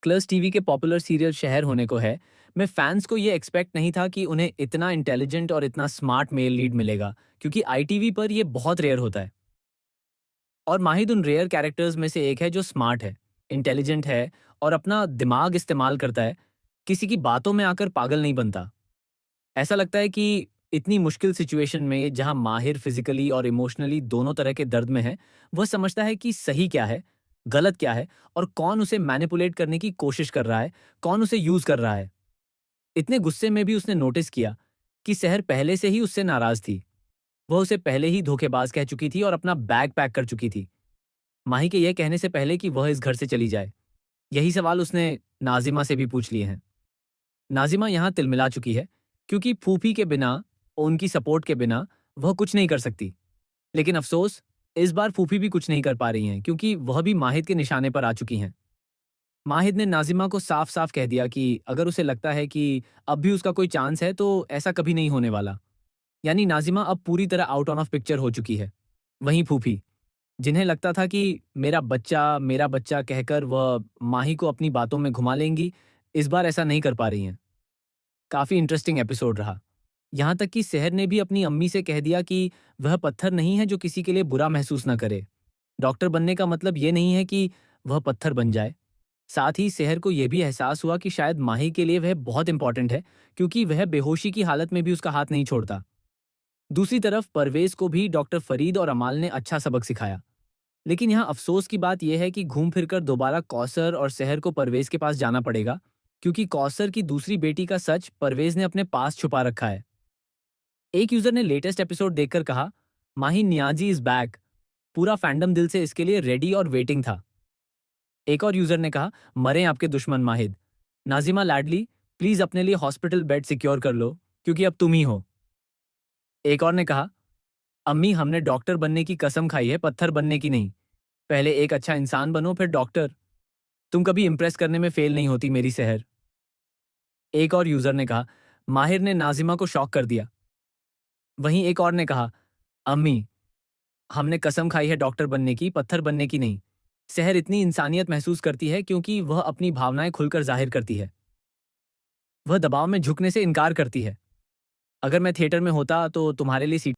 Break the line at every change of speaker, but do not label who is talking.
Colors TV के popular serial शहर होने को है, मैं फैंस को ये एक्सपेक्ट नहीं था कि उन्हें इतना इंटेलिजेंट और इतना स्मार्ट मेल लीड मिलेगा, क्योंकि आईटीवी पर ये बहुत रेयर होता है। और माहिद उन रेयर कैरेक्टर्स में से एक है जो स्मार्ट है, इंटेलिजेंट है और अपना दिमाग इस्तेमाल करता है, किसी की बातों में आकर पागल नहीं बनता। ऐसा लगता है कि इतनी मुश्किल सिचुएशन में जहां माहिर फिजिकली और इमोशनली दोनों तरह के दर्द में है, वह समझता है कि सही क्या है, गलत क्या है और कौन उसे मैनिपुलेट करने की कोशिश कर रहा है, कौन उसे यूज कर रहा है। इतने गुस्से में भी उसने नोटिस किया कि सहर पहले से ही उससे नाराज थी। वह उसे पहले ही धोखेबाज कह चुकी थी और अपना बैग पैक कर चुकी थी, माही के यह कहने से पहले कि वह इस घर से चली जाए। यही सवाल उसने नाजिमा से भी पूछ लिए हैं। नाजिमा यहाँ तिलमिला चुकी है, क्योंकि फूफी के बिना, उनकी सपोर्ट के बिना वह कुछ नहीं कर सकती। लेकिन अफसोस, इस बार फूफी भी कुछ नहीं कर पा रही हैं, क्योंकि वह भी माहिद के निशाने पर आ चुकी हैं। माहिद ने नाजिमा को साफ-साफ कह दिया कि अगर उसे लगता है कि अब भी उसका कोई चांस है, तो ऐसा कभी नहीं होने वाला। यानी नाजिमा अब पूरी तरह आउट ऑफ पिक्चर हो चुकी है। वहीं फूफी, जिन्हें लगता था कि मेरा बच्चा कहकर वह माही को अपनी बातों में घुमा लेंगी, इस बार ऐसा नहीं कर पा रही हैं। काफ़ी इंटरेस्टिंग एपिसोड रहा। यहाँ तक कि सहर ने भी अपनी अम्मी से कह दिया कि वह पत्थर नहीं है जो किसी के लिए बुरा महसूस न करे। डॉक्टर बनने का मतलब ये नहीं है कि वह पत्थर बन जाए। साथ ही सहर को यह भी एहसास हुआ कि शायद माही के लिए वह बहुत इंपॉर्टेंट है, क्योंकि वह बेहोशी की हालत में भी उसका हाथ नहीं छोड़ता। दूसरी तरफ परवेज को भी डॉक्टर फरीद और अमाल ने अच्छा सबक सिखाया। लेकिन यहाँ अफसोस की बात यह है कि घूम फिरकर दोबारा कौसर और सहर को परवेज के पास जाना पड़ेगा, क्योंकि कौसर की दूसरी बेटी का सच परवेज ने अपने पास छुपा रखा है। एक यूजर ने लेटेस्ट एपिसोड देखकर कहा, माही नियाजी इज बैक। पूरा फैंडम दिल से इसके लिए रेडी और वेटिंग था। एक और यूजर ने कहा, मरे आपके दुश्मन माहिद। नाजिमा लाडली, प्लीज अपने लिए हॉस्पिटल बेड सिक्योर कर लो, क्योंकि अब तुम ही हो। एक और ने कहा, अम्मी हमने डॉक्टर बनने की कसम खाई है, पत्थर बनने की नहीं। पहले एक अच्छा इंसान बनो, फिर डॉक्टर। तुम कभी इंप्रेस करने में फेल नहीं होती मेरी सहर। एक और यूजर ने कहा, माहिर ने नाजिमा को शॉक कर दिया। वहीं एक और ने कहा, अम्मी हमने कसम खाई है डॉक्टर बनने की, पत्थर बनने की नहीं। सहर इतनी इंसानियत महसूस करती है क्योंकि वह अपनी भावनाएं खुलकर जाहिर करती है। वह दबाव में झुकने से इनकार करती है। अगर मैं थिएटर में होता तो तुम्हारे लिए सीट